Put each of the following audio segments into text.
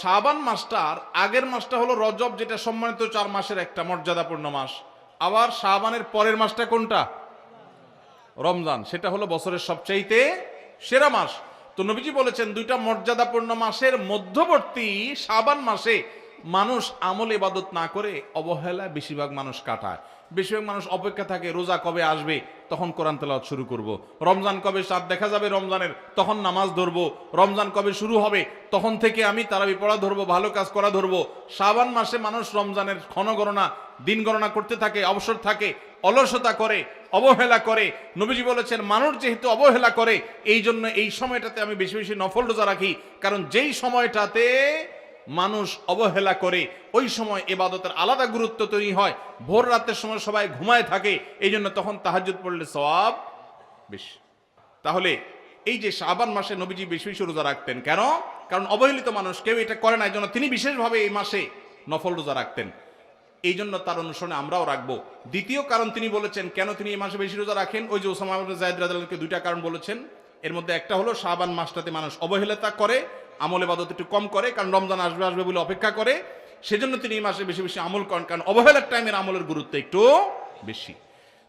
শাবান মাসটার আগের মাসটা হলো রজব, যেটা সম্মানিত 4 মাসের একটা মর্যাদাপূর্ণ মাস। আবার শাবানের পরের মাসটা কোনটা? রমজান, সেটা হলো বছরের সবচাইতে সেরা মাস। তো নবীজি বলেছেন দুইটা মর্যাদাপূর্ণ মাসের মধ্যবর্তী শাবান মাসে মানুষ আমল ইবাদত না করে অবহেলায় বেশিরভাগ মানুষ কাটায়। বেশিরভাগ মানুষ অপেক্ষা থাকে রোজা কবে আসবে, তখন কোরআন তেলাওয়াত শুরু করব। রমজান কবে চাঁদ দেখা যাবে রমজানের, তখন নামাজ ধরবো। রমজান কবে শুরু হবে, তখন থেকে আমি তারাবি পড়া ধরবো, ভালো কাজ করা ধরবো। শাবান মাসে মানুষ রমজানের ক্ষণ গণনা, দিন গণনা করতে থাকে, অবসর থাকে, অলসতা করে, অবহেলা করে। নবীজি বলেছেন মানুষ যেহেতু অবহেলা করে, এই জন্য এই সময়টাতে আমি বেশি বেশি নফল রোজা রাখি। কারণ যেই সময়টাতে মানুষ অবহেলা করে ওই সময় ইবাদতের আলাদা গুরুত্ব তৈরি হয়। ভোর রাতের সময় সবাই ঘুমায় থাকে, এই জন্য তখন তাহাজ্জুদ পড়লে সওয়াব বেশি। তাহলে এই যে শাবান মাসে নবীজি বেশি বেশি রোজা রাখতেন কেন? কারণ অবহেলিত মানুষ কেউ এটা করে না, এই জন্য তিনি বিশেষভাবে এই মাসে নফল রোজা রাখতেন। এই জন্য তার অনুসরণে আমরাও রাখবো। দ্বিতীয় কারণ তিনি বলেছেন কেন তিনি এই মাসে বেশি রোজা রাখেন, ওই যে ওসামা ইবনে যায়েদ রাদিয়াল্লাহু আনহুকে দুইটা কারণ বলেছেন। এর মধ্যে একটা হলো শাবান মাসটাতে মানুষ অবহেলিতা করে, আমল ইবাদত একটু কম করে, কারণ রমজান আসবে আসবে বলে অপেক্ষা করে। সেজন্য তিনি এই মাসে বেশি বেশি আমল করেন, কারণ অবহেলার টাইমের আমলের গুরুত্ব একটু বেশি।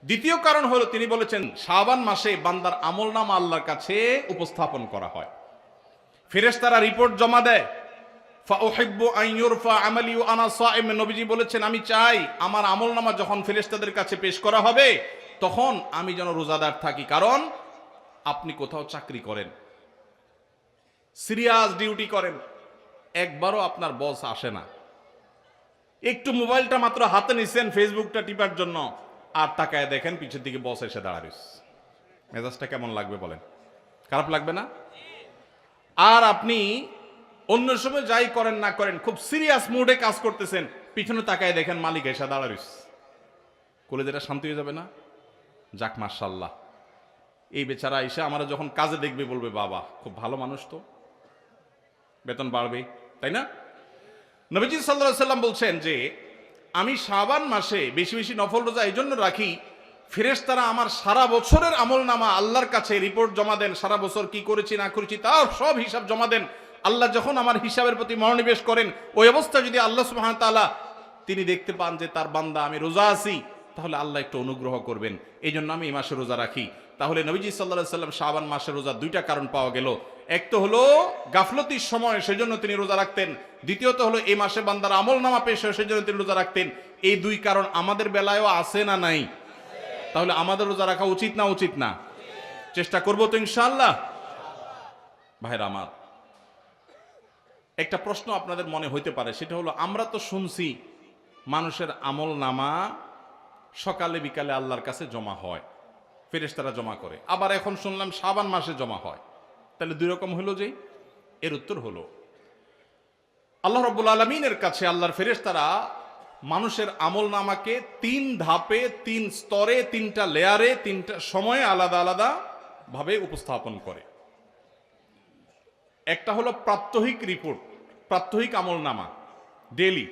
দ্বিতীয় কারণ হলো তিনি বলেছেন শাবান মাসে বান্দার আমলনামা আল্লাহর কাছে উপস্থাপন করা হয়। ফেরেশতারা রিপোর্ট জমা দেয়। ফাউহিব্বু আন ইউরফা আমালি ওয়া আনা সাইম, নবীজি বলেছেন আমি চাই আমার আমলনামা যখন ফেরেশতাদের কাছে পেশ করা হবে তখন আমি যেন রোজাদার থাকি। কারণ আপনি কোথাও চাকরি করেন, সিরিয়াস ডিউটি করেন, একবারও আপনার বস আসে না, একটু মোবাইলটা মাত্র হাতে নিছেন ফেসবুকটা টিপার জন্য, আর তাকায় দেখেন পিছের দিকে বস এসে দাঁড়ায়, মেজাজটা কেমন লাগবে বলেন? খারাপ লাগবে না? আর আপনি অন্য সময় যাই করেন না করেন খুব সিরিয়াস মুডে কাজ করতেছেন, পিছনে তাকায় দেখেন মালিক এসে দাঁড়ায়, কলেজেটা শান্তি হয়ে যাবে না? যাক মাশাআল্লাহ, এই বেচারা এসে আমরা যখন কাজে দেখবে বলবে বাবা খুব ভালো মানুষ, তো বেতন বাড়বে, তাই না? নবীজি সাল্লাল্লাহু আলাইহি সাল্লাম বলছেন যে আমি শাবান মাসে বেশি বেশি নফল রোজা এই জন্য রাখি, ফেরেশতারা আমার সারা বছরের আমলনামা আল্লাহর কাছে রিপোর্ট জমা দেন, সারা বছর কি করেছি না করেছি তার সব হিসাব জমা দেন। আল্লাহ যখন আমার হিসাবের প্রতি মনোনিবেশ করেন, ওই অবস্থা যদি আল্লাহ সুবহানাহু ওয়া তাআলা তিনি দেখতে পান যে তার বান্দা আমি রোজা আছি, তাহলে আল্লাহ একটু অনুগ্রহ করবেন। এই জন্য আমি এই মাসে রোজা রাখি। তাহলে নবীজি সাল্লাল্লাহু আলাইহি সাল্লাম শাবান মাসে রোজা দুইটা কারণ পাওয়া গেল। এক তো হলো গাফলতির সময় সেজন্য তিনি রোজা রাখতেন, দ্বিতীয়ত হলো এই মাসে বান্দার আমলনামা পেশ হয় সেজন্য তিনি রোজা রাখতেন। এই দুই কারণ আমাদের বেলায়ও আছে না নাই? তাহলে আমাদের রোজা রাখা উচিত না উচিত না? চেষ্টা করবো তো ইনশাআল্লাহ। ভাইরা আমার, একটা প্রশ্ন আপনাদের মনে হইতে পারে, সেটা হলো আমরা তো শুনছি মানুষের আমলনামা সকালে বিকালে আল্লাহর কাছে জমা হয়, ফেরেশতারা জমা করে, আবার এখন শুনলাম শাবান মাসে জমা হয়, তাহলে দুই রকম হলো যে? এর উত্তর হলো আল্লাহ রাব্বুল আলামিনের কাছে আল্লাহর ফেরেশতারা মানুষের আমলনামাকে 3 ধাপে, 3 স্তরে, 3টা লেয়ারে, 3টা সময়ে আলাদা আলাদা ভাবে উপস্থাপন করে। একটা হলো প্রাত্যহিক রিপোর্ট, প্রাত্যহিক আমলনামা, ডেইলি,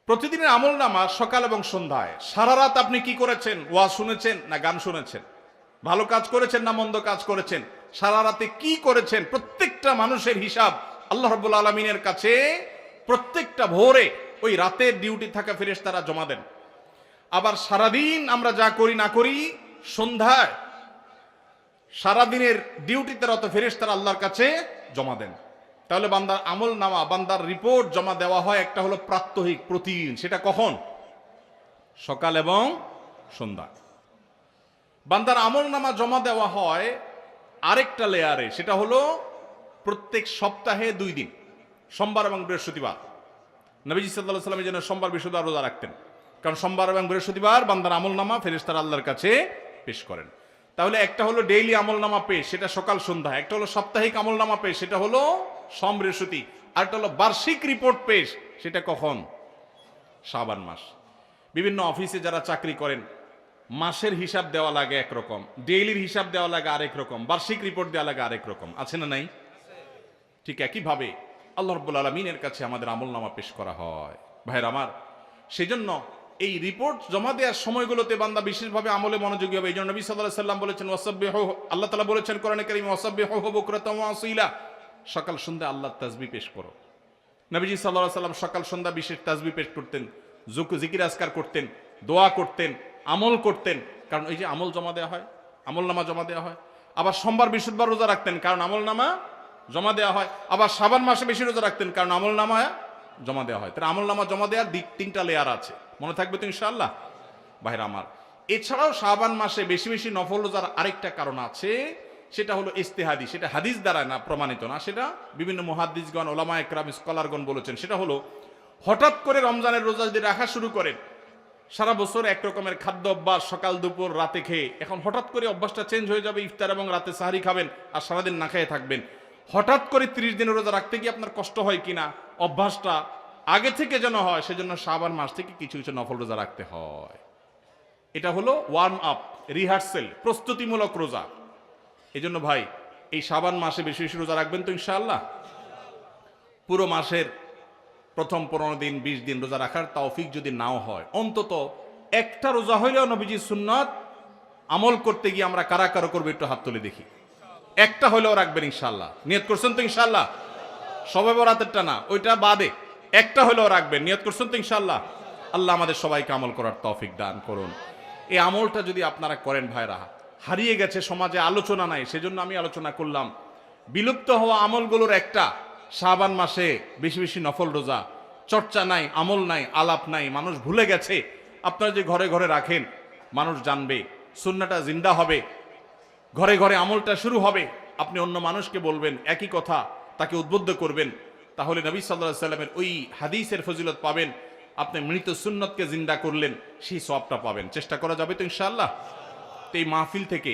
প্রতিদিনের আমলনামা সকাল এবং সন্ধ্যায়। সারা রাত আপনি কি করেছেন, ওয়াজ শুনেছেন না গান শুনেছেন, ভালো কাজ করেছেন না মন্দ কাজ করেছেন, সারা রাতে কি করেছেন, প্রত্যেকটা মানুষের হিসাব আল্লাহ রাব্বুল আলামিনের কাছে প্রত্যেকটা ভোরে ওই রাতের ডিউটি থাকা ফেরেশতারা জমা দেন। আবার সারাদিন আমরা যা করি না করি সন্ধ্যায় সারাদিনের ডিউটিতে রত ফেরেশতারা আল্লাহর কাছে জমা দেন। তাহলে বান্দার আমলনামা, বান্দার রিপোর্ট জমা দেওয়া হয় একটা হলো প্রাত্যহিক, প্রতিদিন। সেটা কখন? সকাল এবং সন্ধ্যা। বান্দার আমলনামা জমা দেওয়া হয় আরেকটা লেয়ারে, সেটা হলো প্রত্যেক সপ্তাহে 2 দিন, সোমবার এবং বৃহস্পতিবার। নবীজি সাল্লাল্লাহু আলাইহি ওয়াসাল্লাম যেন সোমবার বৃহস্পতিবার রোজা রাখতেন, কারণ সোমবার এবং বৃহস্পতিবার বান্দার আমলনামা ফেরেশতারা আল্লাহর কাছে পেশ করেন। তাহলে একটা হলো ডেইলি আমলনামা পেশ, সেটা সকাল সন্ধ্যা। একটা হলো সাপ্তাহিক আমলনামা পেশ, সেটা হলো সোম বৃহস্পতি। আর একটা হলো বার্ষিক রিপোর্ট পেশ, সেটা কখন? শাবান মাস। বিভিন্ন অফিসে যারা চাকরি করেন মাসের হিসাব দেওয়া লাগে একরকম, ডেইলির হিসাব দেওয়া লাগে আরেক রকম, বার্ষিক রিপোর্ট দেওয়া লাগে আরেক রকম, আছে না নাই? ঠিক একইভাবে আল্লাহ রাব্বুল আলামিনের কাছে আমাদের আমলনামা পেশ করা হয়। ভাইরা আমার, সেজন্য এই রিপোর্ট জমা দেওয়ার সময়গুলোতে বান্দা বিশেষভাবে আমলে মনোযোগী হবে। এই জন্য নবী সাল্লাল্লাহু আলাইহি সাল্লাম বলেছেন ওয়াসাব্বিহু, আল্লাহ তাআলা বলেছেন কোরআনে কারীমে ওয়াসাব্বিহু বুকরাতাও ওয়া আসীলা, সকাল সন্ধ্যা আল্লাহর তাসবিহ পেশ করো। নবীজি সাল্লাল্লাহু আলাইহি সাল্লাম সকাল সন্ধ্যা বিশেষ তাসবিহ পেশ করতেন, জিকির আজকার করতেন, দোয়া করতেন, আমল করতেন। কারণ এই যে আমল জমা দেওয়া হয়, আমল নামা জমা দেওয়া হয়। আবার সোমবার বৃহস্পতিবার রোজা রাখতেন, কারণ আমল নামা জমা দেওয়া হয়। আবার শাবান মাসে বেশি রোজা রাখতেন, কারণ আমল নামা জমা দেওয়া হয়। তাহলে আমল নামা জমা দেওয়ার তিনটা লেয়ার আছে, মনে থাকবে তো ইনশাআল্লাহ ভাইরা আমার। এছাড়াও শাবান মাসে বেশি বেশি নফল রোজার আরেকটা কারণ আছে, সেটা হলো ইস্তেহাদি। সেটা হাদিস দ্বারা না, প্রমাণিত না, সেটা বিভিন্ন মুহাদ্দিসগণ, ওলামা একরাম, স্কলারগণ বলেছেন। সেটা হলো হঠাৎ করে রমজানের রোজা যদি রাখা শুরু করেন, সারা বছর এক রকমের খাদ্য অভ্যাস, সকাল দুপুর রাতে খেয়ে, এখন হঠাৎ করে অভ্যাসটা চেঞ্জ হয়ে যাবে, ইফতার এবং রাতে সাহারি খাবেন আর সারাদিন না খেয়ে থাকবেন। হঠাৎ করে 30 দিনের রোজা রাখতে গিয়ে আপনার কষ্ট হয় কিনা, অভ্যাসটা আগে থেকে যেন হয়, সেজন্য শাবান মাস থেকে কিছু কিছু নফল রোজা রাখতে হয়। এটা হলো ওয়ার্ম আপ, রিহার্সেল, প্রস্তুতিমূলক রোজা। এই জন্য ভাই এই শাবান মাসে বেশি বেশি রোজা রাখবেন তো ইনশাআল্লাহ। পুরো মাসের প্রথম 15 দিন 20 দিন রোজা রাখার তৌফিক যদি নাও হয়, অন্তত একটা রোজা হইলেও নবীজির সুন্নাত আমল করতে গিয়ে আমরা কারা কারা করবো একটু হাত তুলে দেখি। একটা হইলেও রাখবেন ইনশাআল্লাহ। নিয়ত করছেন তো ইনশাআল্লাহ? সবে বরাতেরটা না, ওইটা বাদে একটা হইলেও রাখবেন। নিয়ত করছেন তো ইনশাআল্লাহ? আল্লাহ আমাদের সবাইকে আমল করার তৌফিক দান করুন। এই আমলটা যদি আপনারা করেন ভাইরা, হারিয়ে গেছে সমাজে, আলোচনা নাই, সেজন্য আমি আলোচনা করলাম। বিলুপ্ত হওয়া আমলগুলোর একটা শাবান মাসে বেশি বেশি নফল রোজা। চর্চা নাই, আমল নাই, আলাপ নাই, মানুষ ভুলে গেছে। আপনারা যে ঘরে ঘরে রাখেন, মানুষ জানবে, সুন্নাহটা জিন্দা হবে, ঘরে ঘরে আমলটা শুরু হবে। আপনি অন্য মানুষকে বলবেন একই কথা, তাকে উদ্বুদ্ধ করবেন, তাহলে নবী সাল্লাল্লাহু আলাইহি সাল্লামের ওই হাদিসের ফজিলত পাবেন। আপনি মৃত সুন্নতকে জিন্দা করলেন, সেই সওয়াবটা পাবেন। চেষ্টা করা যাবে তো ইনশাআল্লাহ। তো এই মাহফিল থেকে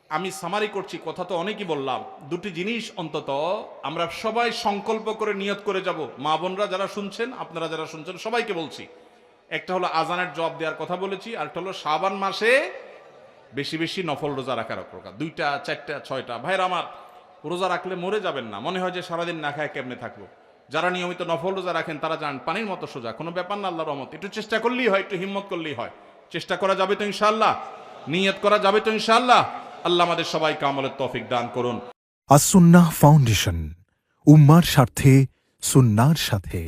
আমি সামারি করছি, কথা তো অনেকই বললাম। দুটি জিনিস অন্তত আমরা সবাই সংকল্প করে নিয়ত করে যাব। মা বোনরা যারা শুনছেন, আপনারা যারা শুনছেন, সবাইকে বলছি, একটা হলো আজানের জবাব দেওয়ার কথা বলেছি, আর একটা হলো শাবান মাসে বেশি বেশি নফল রোজা রাখার প্রকার। 2টা 4টা 6টা ভাইরা আমার, রোজা রাখলে মরে যাবেন না। মনে হয় যে সারাদিন না খায় কেমনে থাকবো। যারা নিয়মিত নফল রোজা রাখেন তারা জান পানির মতো সোজা, কোনো ব্যাপার না, আল্লাহর রহমত। একটু চেষ্টা করলেই হয়, একটু হিম্মত করলেই হয়। চেষ্টা করা যাবে তো ইনশাআল্লাহ? নিয়ত করা যাবে তো ইনশাআল্লাহ? আল্লাহ আমাদের সবাইকে আমলের তৌফিক দান করুন। আস-সুন্নাহ ফাউন্ডেশন, উম্মার স্বার্থে সুন্নাহর সাথে।